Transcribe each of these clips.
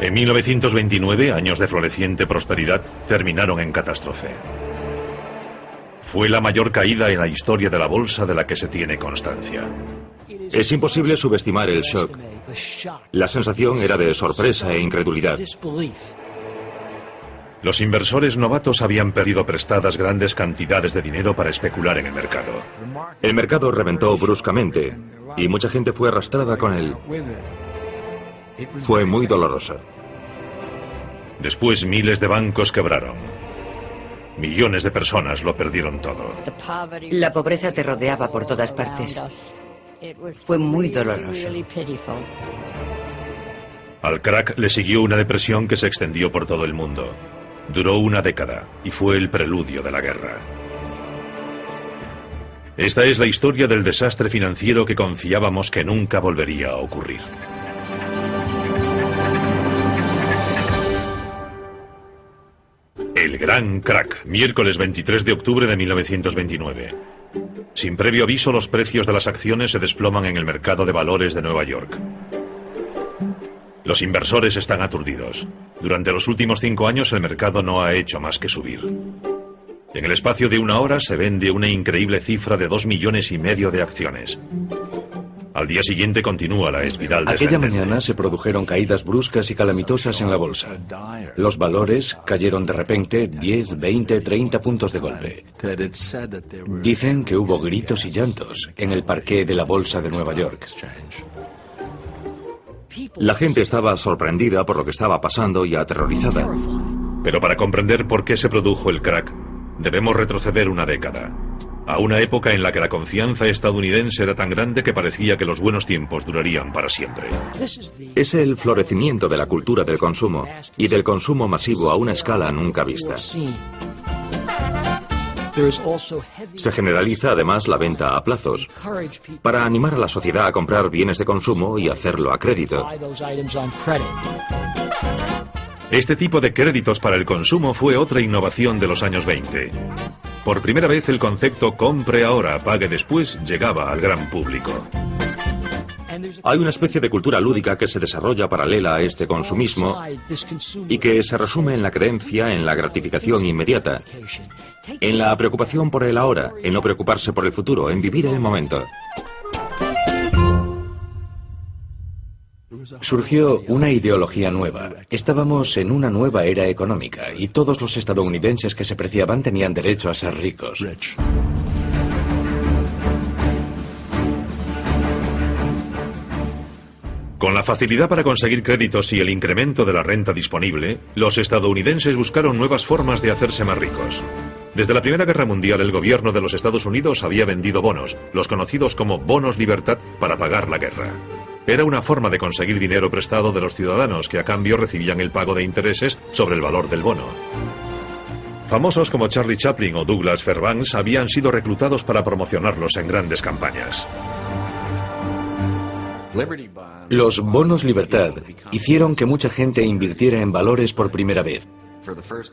En 1929, años de floreciente prosperidad terminaron en catástrofe. Fue la mayor caída en la historia de la bolsa de la que se tiene constancia. Es imposible subestimar el shock. La sensación era de sorpresa e incredulidad. Los inversores novatos habían perdido prestadas grandes cantidades de dinero para especular en el mercado. El mercado reventó bruscamente y mucha gente fue arrastrada con él. Fue muy doloroso. Después, miles de bancos quebraron. Millones de personas lo perdieron todo. La pobreza te rodeaba por todas partes. Fue muy doloroso. Al crack le siguió una depresión que se extendió por todo el mundo. Duró una década y fue el preludio de la guerra. Esta es la historia del desastre financiero que confiábamos que nunca volvería a ocurrir. El gran crack, miércoles 23 de octubre de 1929. Sin previo aviso, los precios de las acciones se desploman en el mercado de valores de Nueva York. Los inversores están aturdidos. Durante los últimos 5 años el mercado no ha hecho más que subir. En el espacio de una hora se vende una increíble cifra de 2,5 millones de acciones. Al día siguiente continúa la espiral descendente. Aquella mañana se produjeron caídas bruscas y calamitosas en la bolsa. Los valores cayeron de repente 10, 20, 30 puntos de golpe. Dicen que hubo gritos y llantos en el parqué de la bolsa de Nueva York. La gente estaba sorprendida por lo que estaba pasando y aterrorizada. Pero para comprender por qué se produjo el crack, debemos retroceder una década. A una época en la que la confianza estadounidense era tan grande que parecía que los buenos tiempos durarían para siempre. Es el florecimiento de la cultura del consumo y del consumo masivo a una escala nunca vista. Se generaliza además la venta a plazos, para animar a la sociedad a comprar bienes de consumo y hacerlo a crédito. Este tipo de créditos para el consumo fue otra innovación de los años 20. Por primera vez el concepto compre ahora, pague después llegaba al gran público. Hay una especie de cultura lúdica que se desarrolla paralela a este consumismo y que se resume en la creencia en la gratificación inmediata, en la preocupación por el ahora, en no preocuparse por el futuro, en vivir el momento. Surgió una ideología nueva. Estábamos en una nueva era económica y todos los estadounidenses que se preciaban tenían derecho a ser ricos. Con la facilidad para conseguir créditos y el incremento de la renta disponible, los estadounidenses buscaron nuevas formas de hacerse más ricos. Desde la Primera Guerra Mundial, el gobierno de los Estados Unidos había vendido bonos, los conocidos como bonos libertad, para pagar la guerra. Era una forma de conseguir dinero prestado de los ciudadanos que a cambio recibían el pago de intereses sobre el valor del bono. Famosos como Charlie Chaplin o Douglas Fairbanks habían sido reclutados para promocionarlos en grandes campañas. Los bonos libertad hicieron que mucha gente invirtiera en valores por primera vez.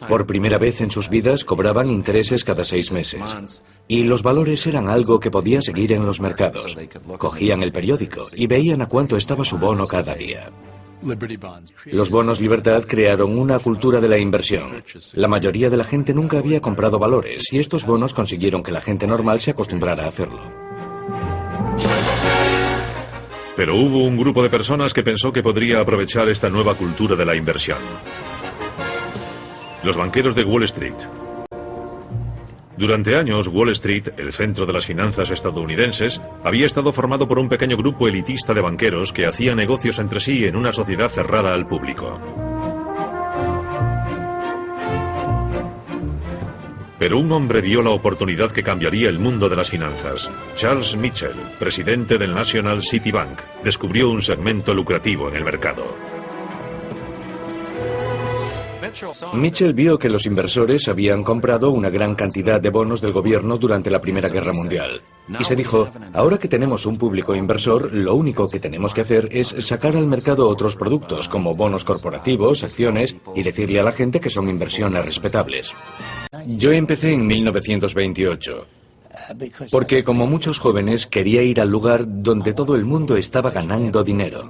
Por primera vez en sus vidas cobraban intereses cada 6 meses. Y los valores eran algo que podía seguir en los mercados. Cogían el periódico y veían a cuánto estaba su bono cada día. Los bonos libertad crearon una cultura de la inversión. La mayoría de la gente nunca había comprado valores y estos bonos consiguieron que la gente normal se acostumbrara a hacerlo. Pero hubo un grupo de personas que pensó que podría aprovechar esta nueva cultura de la inversión. Los banqueros de Wall Street. Durante años, Wall Street, el centro de las finanzas estadounidenses, había estado formado por un pequeño grupo elitista de banqueros que hacían negocios entre sí en una sociedad cerrada al público. Pero un hombre vio la oportunidad que cambiaría el mundo de las finanzas. Charles Mitchell, presidente del National City Bank, descubrió un segmento lucrativo en el mercado. Mitchell vio que los inversores habían comprado una gran cantidad de bonos del gobierno durante la Primera Guerra Mundial. Y se dijo, ahora que tenemos un público inversor, lo único que tenemos que hacer es sacar al mercado otros productos, como bonos corporativos, acciones, y decirle a la gente que son inversiones respetables. Yo empecé en 1928. Porque como muchos jóvenes quería ir al lugar donde todo el mundo estaba ganando dinero.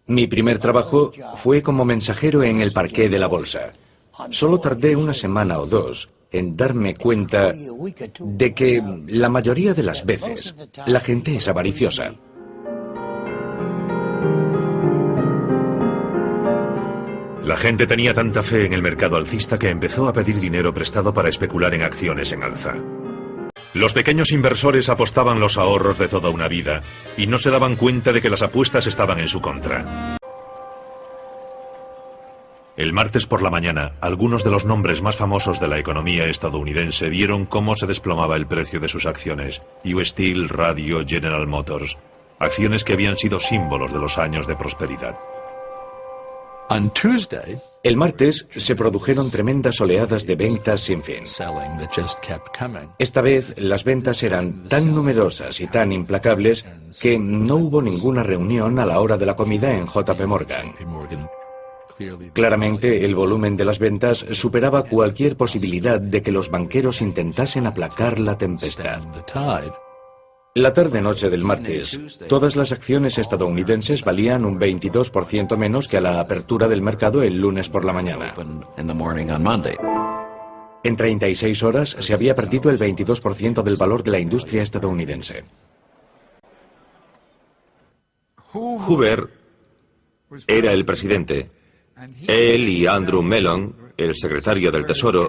Mi primer trabajo fue como mensajero en el parqué de la bolsa. Solo tardé una semana o dos en darme cuenta de que la mayoría de las veces la gente es avariciosa. La gente tenía tanta fe en el mercado alcista que empezó a pedir dinero prestado para especular en acciones en alza. Los pequeños inversores apostaban los ahorros de toda una vida y no se daban cuenta de que las apuestas estaban en su contra. El martes por la mañana, algunos de los nombres más famosos de la economía estadounidense vieron cómo se desplomaba el precio de sus acciones: US Steel, Radio, General Motors, acciones que habían sido símbolos de los años de prosperidad. El martes se produjeron tremendas oleadas de ventas sin fin. Esta vez las ventas eran tan numerosas y tan implacables que no hubo ninguna reunión a la hora de la comida en JP Morgan. Claramente el volumen de las ventas superaba cualquier posibilidad de que los banqueros intentasen aplacar la tempestad. La tarde-noche del martes, todas las acciones estadounidenses valían un 22% menos que a la apertura del mercado el lunes por la mañana. En 36 horas se había perdido el 22% del valor de la industria estadounidense. Hoover era el presidente. Él y Andrew Mellon, el secretario del Tesoro,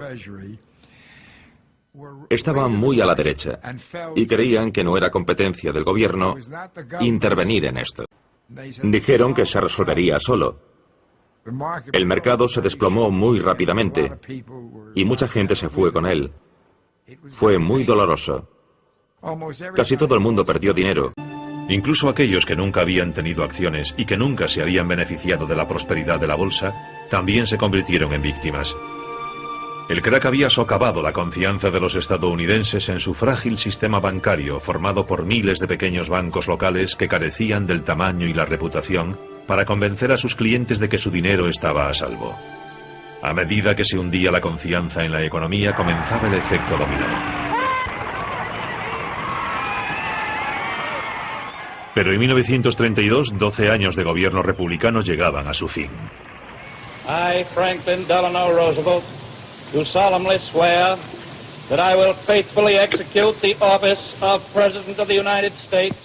estaban muy a la derecha y creían que no era competencia del gobierno intervenir en esto. Dijeron que se resolvería solo. El mercado se desplomó muy rápidamente y mucha gente se fue con él. Fue muy doloroso. Casi todo el mundo perdió dinero. Incluso aquellos que nunca habían tenido acciones y que nunca se habían beneficiado de la prosperidad de la bolsa, también se convirtieron en víctimas. El crack había socavado la confianza de los estadounidenses en su frágil sistema bancario, formado por miles de pequeños bancos locales que carecían del tamaño y la reputación para convencer a sus clientes de que su dinero estaba a salvo. A medida que se hundía la confianza en la economía, comenzaba el efecto dominó. Pero en 1932, 12 años de gobierno republicano llegaban a su fin. I, Franklin Delano Roosevelt, do solemnly swear that I will faithfully execute the office of President of the United States.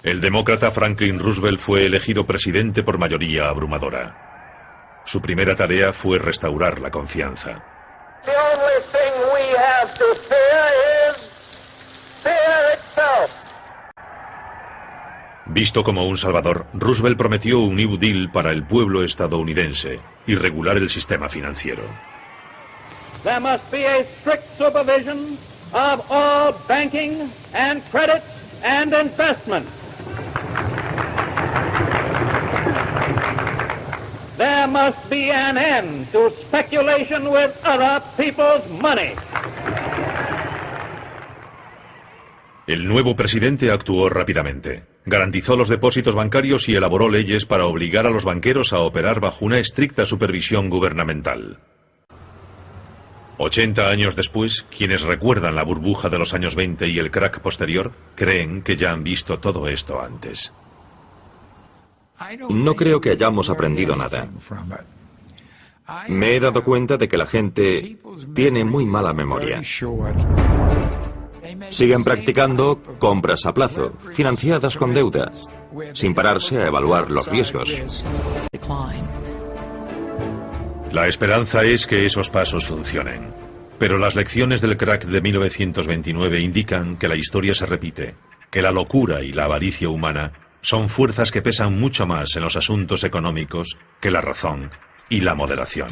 El demócrata Franklin Roosevelt fue elegido presidente por mayoría abrumadora. Su primera tarea fue restaurar la confianza. The only thing we have to fear is fear itself. Visto como un salvador, Roosevelt prometió un New Deal para el pueblo estadounidense y regular el sistema financiero. There must be a strict supervision of all banking and credit and investment. There must be an end to speculation with other people's money. El nuevo presidente actuó rápidamente. Garantizó los depósitos bancarios y elaboró leyes para obligar a los banqueros a operar bajo una estricta supervisión gubernamental. 80 años después, quienes recuerdan la burbuja de los años 20 y el crack posterior, creen que ya han visto todo esto antes. No creo que hayamos aprendido nada. Me he dado cuenta de que la gente tiene muy mala memoria. Siguen practicando compras a plazo, financiadas con deuda, sin pararse a evaluar los riesgos. La esperanza es que esos pasos funcionen. Pero las lecciones del crack de 1929 indican que la historia se repite, que la locura y la avaricia humana son fuerzas que pesan mucho más en los asuntos económicos que la razón y la moderación.